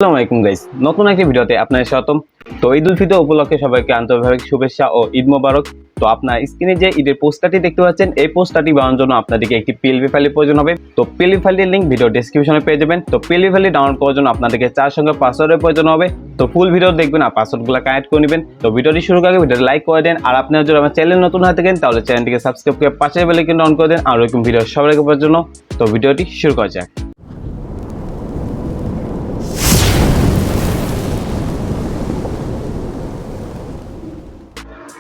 আসসালামু আলাইকুম গাইস, নতুন একটি ভিডিওতে আপনাদের স্বাগতম। তো ঈদ উল ফিতর উপলক্ষে সবাইকে আন্তরিক শুভেচ্ছা ও ঈদ মোবারক। তো আপনার স্ক্রিনে যে ঈদের পোস্টারটি দেখতে পাচ্ছেন, এই পোস্টারটি বানানোর জন্য আপনাদেরকে একটি পিএলপি ফাইলের প্রয়োজন হবে। তো পিএলপি ফাইলের লিংক ভিডিও ডেসক্রিপশনে পেয়ে যাবেন। তো পিএলপি ফাইলটি ডাউনলোড করার জন্য আপনাদেরকে 4 সংখ্যার পাসওয়ার্ডের প্রয়োজন হবে। তো ফুল ভিডিও দেখবেন আর পাসওয়ার্ডগুলো কানেক্ট করে নেবেন। তো ভিডিওটি শুরু করার আগে ভিডিওটি লাইক করে দেন, আর আপনারা যদি আমার চ্যানেল নতুন হয়ে থাকেন তাহলে চ্যানেলটিকে সাবস্ক্রাইব করে পাশের বেল আইকনটি অন করে দেন আর এরকম ভিডিও সবার আগে পাওয়ার জন্য। তো ভিডিওটি শুরু করা যাক।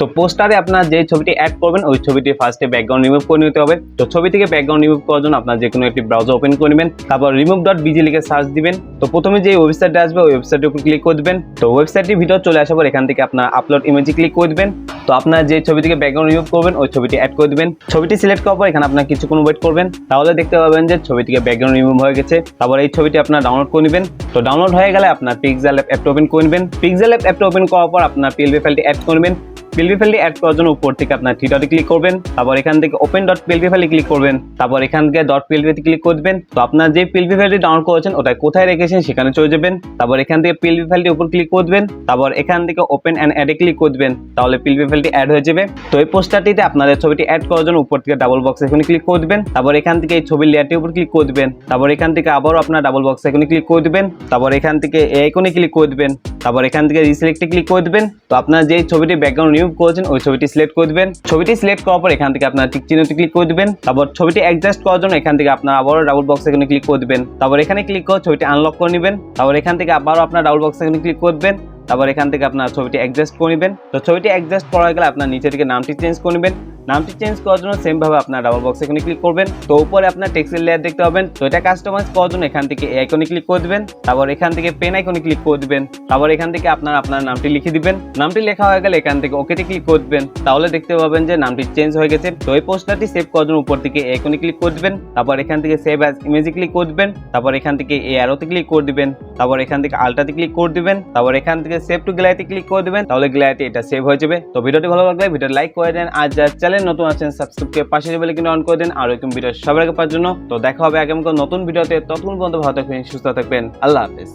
তো পোস্টারে আপনার যে ছবিটি অ্যাড করবেন ওই ছবিটি ফার্স্টে ব্যাকগ্রাউন্ড রিমুভ করে নিতে হবে। তো ছবি থেকে ব্যাকগ্রাউন্ড রিমুভ করার জন্য আপনার যে কোনো একটি ব্রাউজার ওপেন করে নেবেন, তারপর remove.bg লিখে সার্চ দিবেন। তো প্রথমে যে ওয়েবসাইটটা আসবে ওই ওয়েবসাইটের উপর ক্লিক করে দিবেন। তো ওয়েবসাইটটির ভিতর চলে আসার পর এখান থেকে আপনার আপলোড ইমেজে ক্লিক করে দিবেন। তো আপনার যে ছবি থেকে ব্যাকগ্রাউন্ড রিমুভ করবেন ওই ছবিটি অ্যাড করে দিবেন। ছবিটি সিলেক্ট করার পর এখানে আপনার কিছুক্ষণ ওয়েট করবেন, তাহলে দেখতে পাবেন যে ছবি থেকে ব্যাকগ্রাউন্ড রিমুভ হয়ে গেছে। তারপর এই ছবিটি আপনার ডাউনলোড করে নেবেন। তো ডাউনলোড হয়ে গেলে আপনার Pixellab অ্যাপটা ওপেন করে নেবেন। Pixellab অ্যাপটা ওপেন করার পর আপনার পিএলপি ফাইলটি অ্যাড করবেন। পিএলপি ফাইলটি অ্যাড করার জন্য উপর থেকে আপনার থ্রি ডটে ক্লিক করবেন, তারপর এখান থেকে open.plp ফাইলে ক্লিক করবেন, তারপর এখান থেকে .plp তে ক্লিক করে দিবেন। তো আপনার যে পিএলপি ফাইলটি ডাউনলোড করেছেন ওটা কোথায় রেখেছেন সেখানে চলে যাবেন। তারপর এখান থেকে পিএলপি ফাইলটির উপর ক্লিক করে দিবেন, তারপর এখান থেকে ওপেন এন্ড অ্যাড এ ক্লিক করে দিবেন, তাহলে পিএলপি ফাইলটি অ্যাড হয়ে যাবে। তো এই পোস্টারটিতে আপনাদের ছবিটি অ্যাড করার জন্য উপর থেকে ডাবল বক্স এখানে ক্লিক করে দিবেন, তারপর এখান থেকে এই ছবির লেয়ারটির উপর ক্লিক করে দিবেন, তারপর এখান থেকে আবারও আপনার ডাবল বক্স এখানে ক্লিক করে দিবেন, তারপর এখান থেকে এই আইকনে ক্লিক করে দিবেন, তারপর এখান থেকে রিসিলেক্টে ক্লিক করে দিবেন। তো আপনার যে ছবিটি ব্যাকগ্রাউন্ড রিমুভ করেছেন ওই ছবিটি সিলেক্ট করে দিবেন। ছবিটি সিলেক্ট করার পর এখান থেকে আপনার টিক চিহ্নতে ক্লিক করে দিবেন, তারপর ছবিটি অ্যাডজাস্ট করার জন্য এখান থেকে আপনার আবারও ডাবল বক্স এখানে ক্লিক করে দিবেন, তারপর এখানে ক্লিক করে ছবিটি আনলক করে নেবেন, তারপর এখান থেকে আবারও আপনার ডাবল বক্স এখানে ক্লিক করবেন, তারপর এখান থেকে আপনার ছবিটি অ্যাডজাস্ট করে নেবেন। তো ছবিটি অ্যাডজাস্ট করা গেলে আপনার নিচে থেকে নামটি চেঞ্জ করে নেবেন। নামটি চেঞ্জ করার জন্য সেম ভাবে আপনার ডাবল বক্স এখানে ক্লিক করবেন। তো উপরে আপনার টেক্সটের লেয়ার দেখতে পাবেন। তো এটা কাস্টমাইজ করার জন্য এখান থেকে এই আইকনে ক্লিক করে দিবেন, তারপর এখান থেকে পেন আইকনে ক্লিক করে দিবেন, তারপর এখান থেকে আপনার নামটি লিখে দিবেন। নামটি লেখা হয়ে গেলে এখান থেকে ওকেতে ক্লিক করে দিবেন, তাহলে দেখতে পাবেন যে নামটি চেঞ্জ হয়ে গেছে। তো এই পোস্টারটি সেভ করার জন্য উপর থেকে এই আইকনে ক্লিক করে দিবেন, তারপর এখান থেকে সেভ অ্যাজ ইমেজে ক্লিক করে দিবেন, তারপর এখান থেকে এই অ্যারোতে ক্লিক করে দিবেন, তারপর এখান থেকে আলটাতে ক্লিক করে দিবেন, তারপর এখান থেকে সেভ টু গ্যালারিতে ক্লিক করে দিবেন, তাহলে গ্যালারিতে এটা সেভ হয়ে যাবে। তো ভিডিওটি ভালো লাগলে ভিডিও লাইক করে দেন, আর যারা চ্যানেল নতুন আছেন সাবস্ক্রাইব করে পাশে বেল আইকনটি অন করে দেন আর এরকম ভিডিও সবার আগে পাওয়ার জন্য। তো দেখা হবে আগামী নতুন ভিডিওতে, ততক্ষণ পর্যন্ত ভালো থাকবেন, সুস্থ থাকবেন, আল্লাহ হাফেজ।